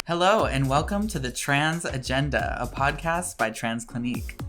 Hello, and welcome to the Trans Agenda, a podcast by Trans Clinique.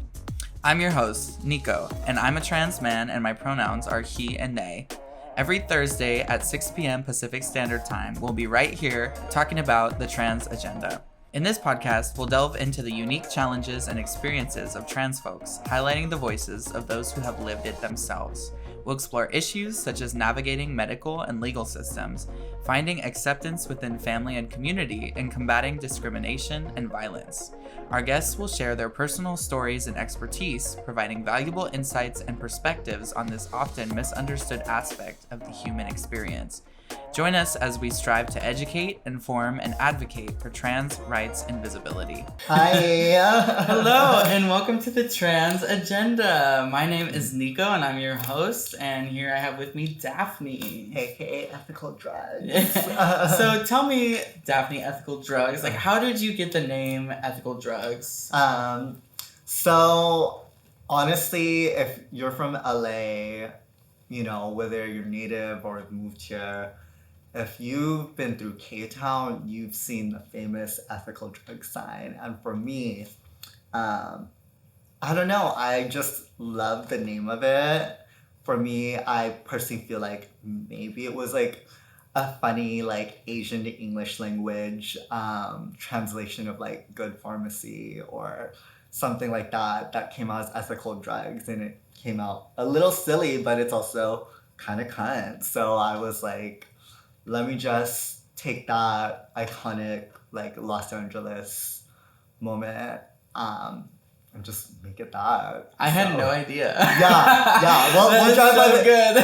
I'm your host, Nico, and I'm a trans man, and my pronouns are he and they. Every Thursday at 6 p.m. Pacific Standard Time, we'll be right here talking about the Trans Agenda. In this podcast, we'll delve into the unique challenges and experiences of trans folks, highlighting the voices of those who have lived it themselves. We'll explore issues such as navigating medical and legal systems, finding acceptance within family and community, and combating discrimination and violence. Our guests will share their personal stories and expertise, providing valuable insights and perspectives on this often misunderstood aspect of the human experience. Join us as we strive to educate, inform, and advocate for trans rights and visibility. Hi. Hello, and welcome to the Trans Agenda. My name is Nico, and I'm your host, and here I have with me Daphne. Aka EthicalDrvgs. So tell me, Daphne EthicalDrvgs, like how did you get the name EthicalDrvgs? So honestly, if you're from LA, you know, whether you're native or moved here, if you've been through K-Town, you've seen the famous ethical drug sign. And for me, I don't know, I just love the name of it. For me, I personally feel like maybe it was like a funny like Asian to English language translation of like good pharmacy or something like that came out as ethical drugs, and it came out a little silly, but it's also kind of cunt. So I was like, let me just take that iconic like Los Angeles moment and just make it that. I had no idea. Yeah. Well, we'll drive so by good.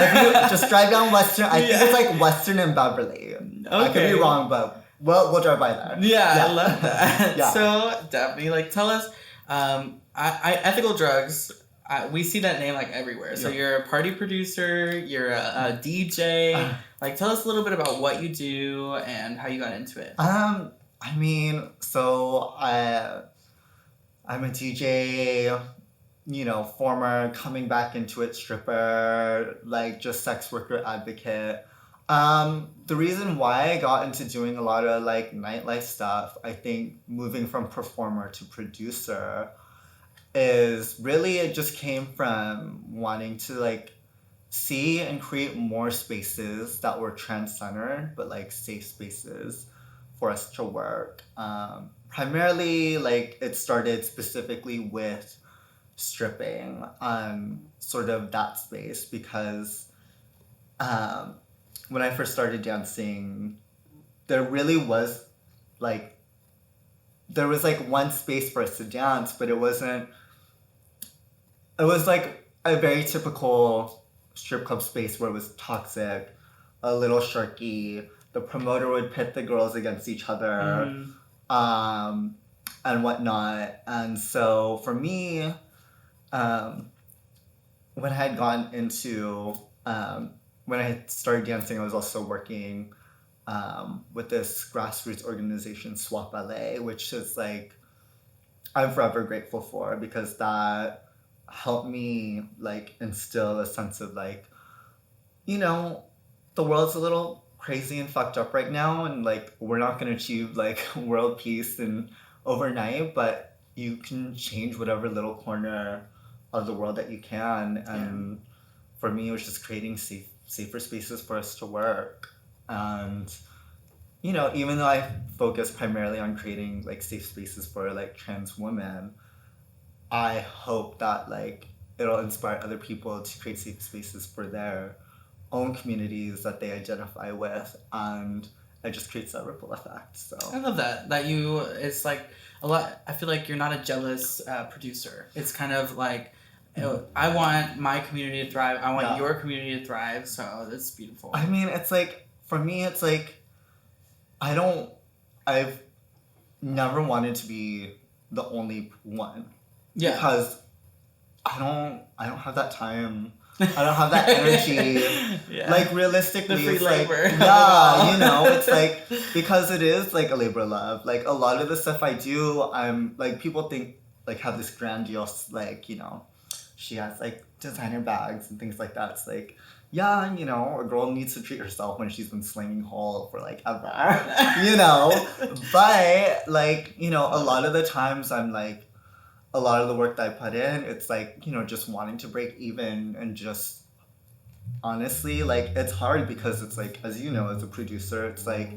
Just drive down Western. I think it's like Western and Beverly. Okay. I could be wrong, but we'll drive by there. Yeah, I love that. Yeah. So Daphne, like tell us, EthicalDrvgs. We see that name like everywhere. So you're a party producer, you're a DJ. Like tell us a little bit about what you do and how you got into it. I mean, so I'm a DJ, you know, former coming back into it stripper, like just sex worker advocate. The reason why I got into doing a lot of like nightlife stuff, I think moving from performer to producer, is really it just came from wanting to like see and create more spaces that were trans-centered but like safe spaces for us to work. Primarily like it started specifically with stripping, sort of that space, because when I first started dancing, there was like one space for us to dance, but it was like a very typical strip club space where it was toxic, a little sharky. The promoter would pit the girls against each other, and whatnot. And so for me, when I had gone into, when I had started dancing, I was also working with this grassroots organization, Swap LA, which is like, I'm forever grateful for, because that helped me like instill a sense of like, you know, the world's a little crazy and fucked up right now, and like we're not going to achieve like world peace and overnight, but you can change whatever little corner of the world that you can. And for me, it was just creating safer spaces for us to work. And you know, even though I focus primarily on creating like safe spaces for like trans women, I hope that like it'll inspire other people to create safe spaces for their own communities that they identify with, and it just creates that ripple effect. So I love that it's like a lot. I feel like you're not a jealous producer. It's kind of like, you know, I want my community to thrive. I want your community to thrive. So that's beautiful. I mean, it's like, for me, it's like, I've never wanted to be the only one. Yeah. Because I don't have that time. I don't have that energy. Like realistically, the free it's labor. Like, yeah, you know, it's like, because it is like a labor of love. Like a lot of the stuff I do, I'm like, people think like have this grandiose, like, you know, she has like designer bags and things like that. It's like, yeah, you know, a girl needs to treat herself when she's been slinging hole for like ever, you know. But like, you know, a lot of the times I'm like, a lot of the work that I put in, it's like, you know, just wanting to break even and just honestly, like, it's hard because it's like, as you know, as a producer, it's like,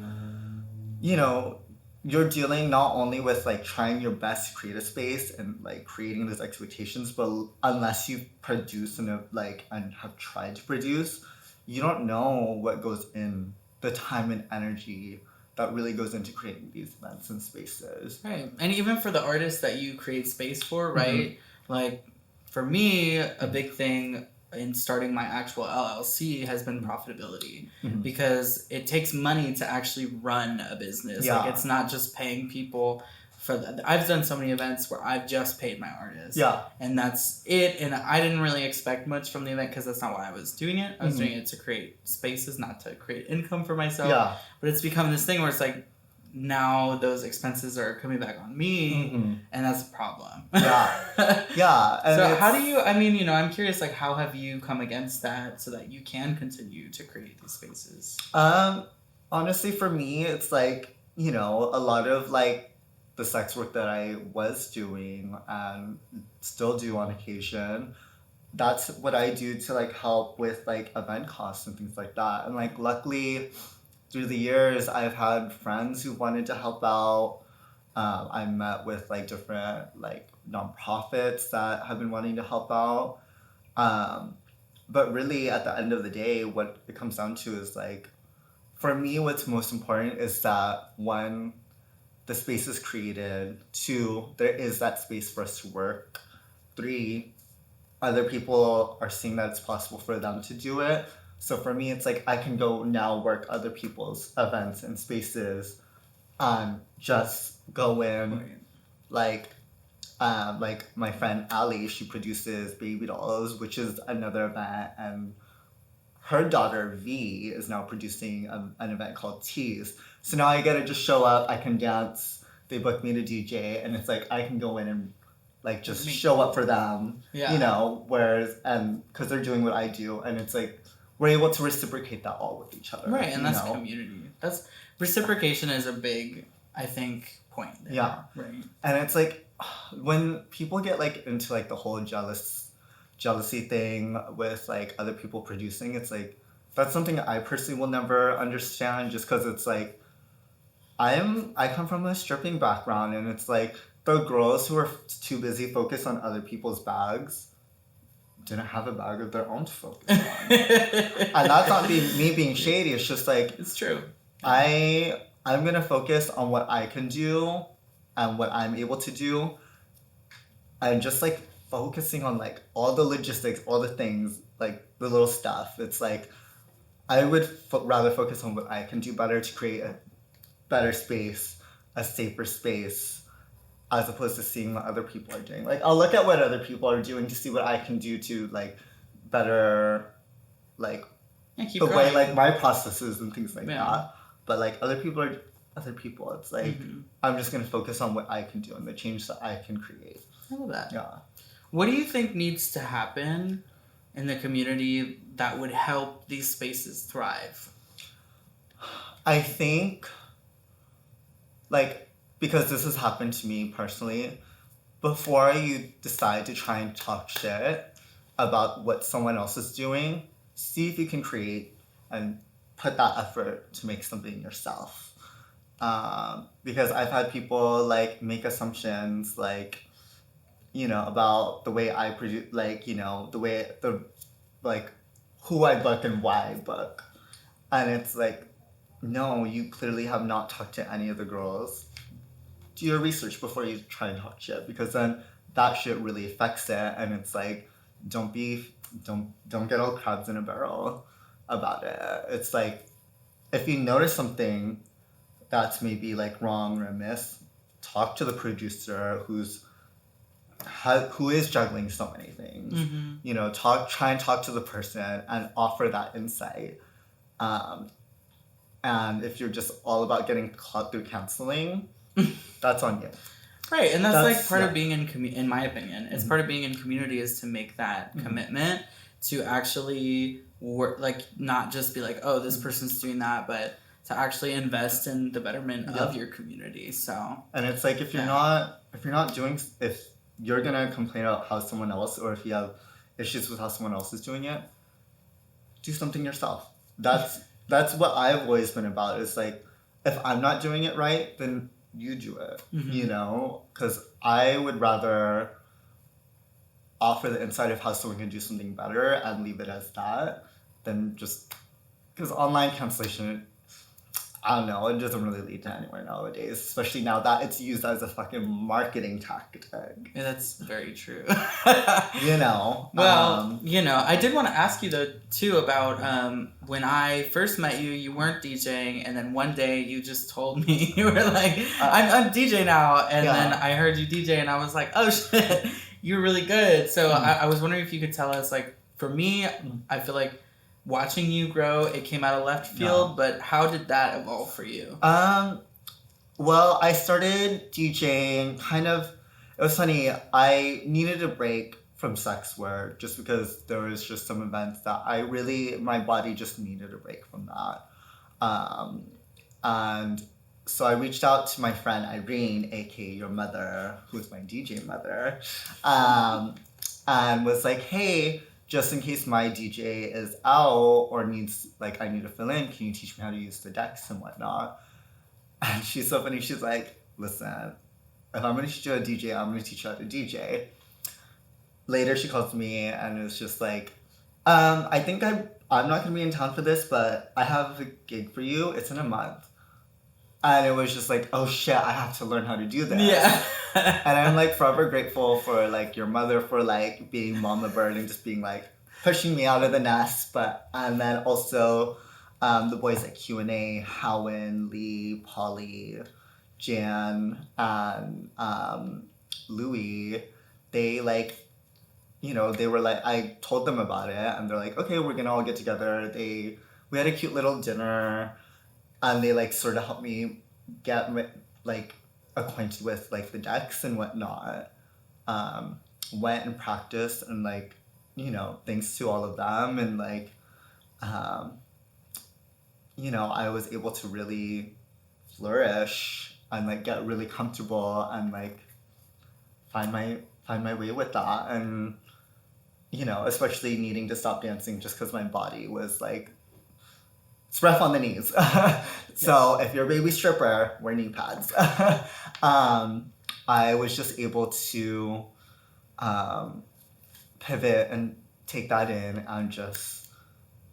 you know, you're dealing not only with like trying your best to create a space and like creating those expectations, but unless you produce and have tried to produce, you don't know what goes in the time and energy that really goes into creating these events and spaces. Right. And even for the artists that you create space for, right? Mm-hmm. Like, for me, a big thing in starting my actual LLC has been profitability. Mm-hmm. Because it takes money to actually run a business. Yeah. Like, it's not just paying people for that. I've done so many events where I've just paid my artists. Yeah. And that's it. And I didn't really expect much from the event because that's not why I was doing it. I was doing it to create spaces, not to create income for myself. Yeah. But it's become this thing where it's like, now those expenses are coming back on me, and that's a problem. Yeah. Yeah. And so how do you, I mean, you know, I'm curious, like, how have you come against that so that you can continue to create these spaces? Honestly, for me, it's like, you know, a lot of like the sex work that I was doing and still do on occasion, that's what I do to like help with like event costs and things like that. And like, luckily, through the years, I've had friends who wanted to help out. I met with like different like nonprofits that have been wanting to help out. But really, at the end of the day, what it comes down to is like, for me, what's most important is that one, the space is created. Two, there is that space for us to work. Three, other people are seeing that it's possible for them to do it. So for me, it's like I can go now work other people's events and spaces, just go in, like my friend Ali, she produces baby dolls, which is another event, and her daughter V is now producing an event called Tease. So now I get to just show up, I can dance, they book me to DJ, and it's like I can go in and like just show up for them, you know, whereas, and because they're doing what I do, and it's like, we're able to reciprocate that all with each other. Right, and that's community. That's reciprocation is a big, I think, point there. Yeah. Right. And it's like, when people get like into like the whole jealousy thing with like other people producing, it's like, that's something I personally will never understand, just because it's like, I come from a stripping background, and it's like, the girls who are too busy focused on other people's bags didn't have a bag of their own to focus on. And that's not me being shady. It's just like, it's true. I'm gonna focus on what I can do and what I'm able to do, and just like focusing on like all the logistics, all the things, like the little stuff. It's like I would rather focus on what I can do better to create a better space, a safer space, as opposed to seeing what other people are doing. Like, I'll look at what other people are doing to see what I can do to like better, like the way like my processes and things like that. But like other people. It's like, I'm just gonna focus on what I can do and the change that I can create. I love that. Yeah. What do you think needs to happen in the community that would help these spaces thrive? I think, like, because this has happened to me personally, before you decide to try and talk shit about what someone else is doing, see if you can create and put that effort to make something yourself. Because I've had people like make assumptions like, you know, about the way I produce, like, you know, like who I book and why I book. And it's like, no, you clearly have not talked to any of the girls. Do your research before you try and talk shit, because then that shit really affects it. And it's like, don't get all crabs in a barrel about it. It's like, if you notice something that's maybe like wrong or amiss, talk to the producer who is juggling so many things. You know, try and talk to the person and offer that insight. And if you're just all about getting caught through canceling, that's on you. Right, and that's like part of being in my opinion, it's part of being in community is to make that commitment to actually work, like, not just be like, oh, this person's doing that, but to actually invest in the betterment of your community. So, and it's like, if you're gonna complain about how someone else, or if you have issues with how someone else is doing it, do something yourself. That's what I've always been about. Is like, if I'm not doing it right, then you do it. You know, because I would rather offer the insight of how someone can do something better and leave it as that, than just, because online cancellation, I don't know, it doesn't really lead to anywhere nowadays, especially now that it's used as a fucking marketing tactic. Yeah, that's very true. You know. Well, you know, I did want to ask you, though, too, about when I first met you, you weren't DJing, and then one day you just told me, you were like, I'm DJ now, and then I heard you DJ, and I was like, oh, shit, you're really good. So I was wondering if you could tell us, like, for me, I feel like watching you grow, it came out of left field, but how did that evolve for you? Well, I started DJing it was funny, I needed a break from sex work just because there was just some events that my body just needed a break from that. And so I reached out to my friend Irene, aka your mother, who's my DJ mother, and was like, hey, just in case my DJ is out or needs, like, I need to fill in, can you teach me how to use the decks and whatnot? And she's so funny, she's like, listen, if I'm going to teach you how to DJ, I'm going to teach you how to DJ. Later, she calls me and it was just like, I think I'm not going to be in town for this, but I have a gig for you. It's in a month. And it was just like, oh shit, I have to learn how to do this. Yeah. And I'm like forever grateful for like your mother for like being mama bird and just being like pushing me out of the nest. And then also the boys at Q&A, Howen, Lee, Polly, Jan, and Louie, they like, you know, they were like, I told them about it and they're like, okay, we're gonna all get together. We had a cute little dinner and they like sort of helped me get like acquainted with like the decks and whatnot. Went and practiced and like, you know, thanks to all of them and like, you know, I was able to really flourish and like get really comfortable and like find my way with that. And, you know, especially needing to stop dancing just because my body was like, it's rough on the knees. So if you're a baby stripper, wear knee pads. I was just able to pivot and take that in and just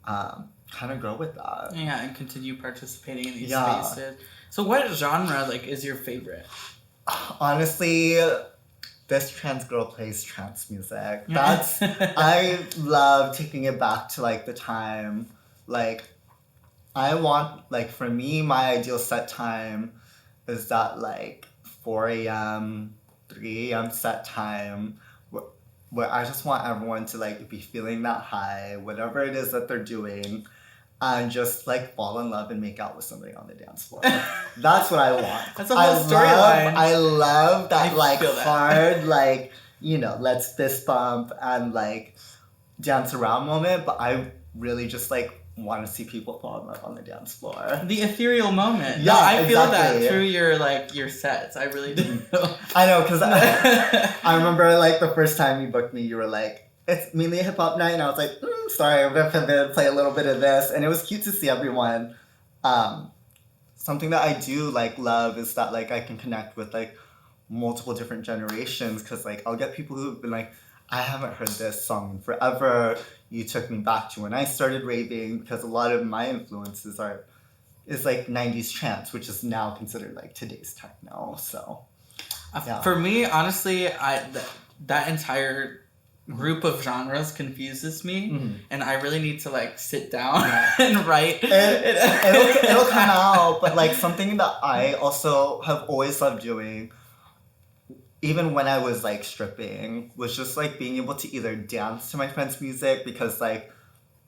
kind of grow with that. Yeah, and continue participating in these spaces. So what genre like is your favorite? Honestly, this trans girl plays trance music. I love taking it back to like the time, like I want, like for me, my ideal set time is that like 4 a.m., 3 a.m. set time where I just want everyone to like be feeling that high, whatever it is that they're doing, and just like fall in love and make out with somebody on the dance floor. That's what I want. That's a whole storyline. I love that hard, like, you know, let's fist bump and like dance around moment, but I really just like want to see people fall in love on the dance floor. The ethereal moment. Yeah, I feel that through your sets. I really do. I know, because I remember like the first time you booked me, you were like, it's mainly a hip hop night, and I was like, sorry, I'm gonna pivot and play a little bit of this, and it was cute to see everyone. Something that I do like love is that like I can connect with like multiple different generations, because like I'll get people who've been like, I haven't heard this song in forever. You took me back to when I started raving, because a lot of my influences is like 90s trance, which is now considered like today's techno. So, yeah. For me, honestly, that entire group of genres confuses me, and I really need to like sit down and write. It'll come out, but like something that I also have always loved doing, even when I was like stripping, was just like being able to either dance to my friends' music, because like,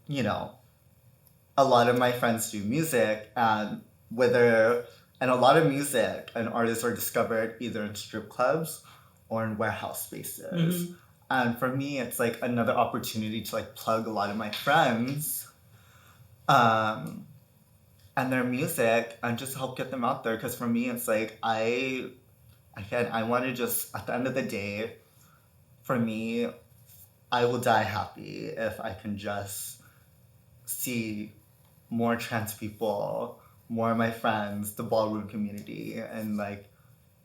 you know, a lot of my friends do music, and a lot of music and artists are discovered either in strip clubs or in warehouse spaces. And for me, it's like another opportunity to like plug a lot of my friends and their music and just help get them out there. Because for me, it's like I want to just, at the end of the day, for me, I will die happy if I can just see more trans people, more of my friends, the ballroom community, and like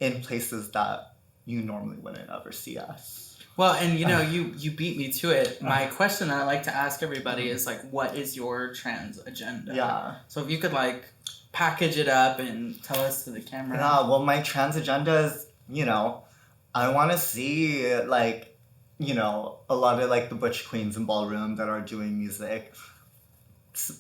in places that you normally wouldn't ever see us. Well, and you know, you beat me to it. My question that I like to ask everybody is like, what is your trans agenda? Yeah. So if you could like package it up and tell us to the camera. Yeah, well, my trans agenda is, you know, I want to see like, you know, a lot of like the butch queens in ballroom that are doing music,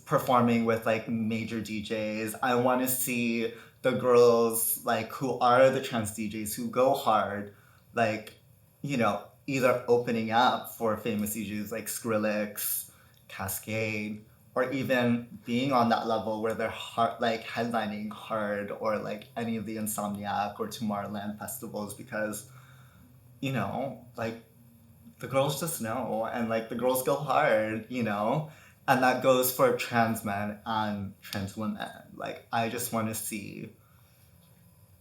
performing with like major DJs. I want to see the girls like who are the trans DJs who go hard, like, you know, either opening up for famous DJs like Skrillex, Cascade, or even being on that level where they're hard, like headlining hard, or like any of the Insomniac or Tomorrowland festivals, because, you know, like the girls just know, and like the girls go hard, you know, and that goes for trans men and trans women. Like I just want to see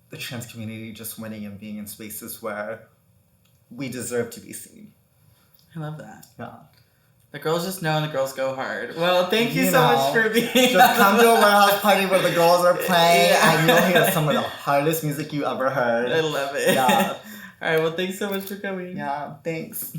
the trans community just winning and being in spaces where we deserve to be seen. I love that. Yeah. The girls just know and the girls go hard. Well, thank you so much for being Just come to a warehouse party where the girls are playing and you'll hear some of the hardest music you ever heard. I love it. Yeah. All right, well, thanks so much for coming. Yeah, thanks.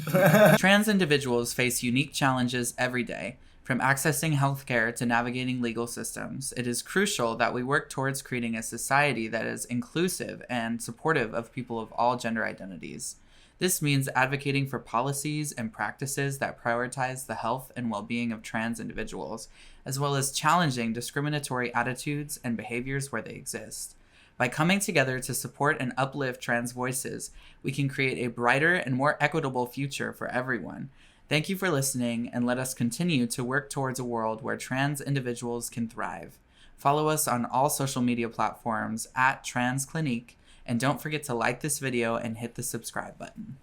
Trans individuals face unique challenges every day. From accessing healthcare to navigating legal systems, it is crucial that we work towards creating a society that is inclusive and supportive of people of all gender identities. This means advocating for policies and practices that prioritize the health and well-being of trans individuals, as well as challenging discriminatory attitudes and behaviors where they exist. By coming together to support and uplift trans voices, we can create a brighter and more equitable future for everyone. Thank you for listening, and let us continue to work towards a world where trans individuals can thrive. Follow us on all social media platforms @TransClinique, and don't forget to like this video and hit the subscribe button.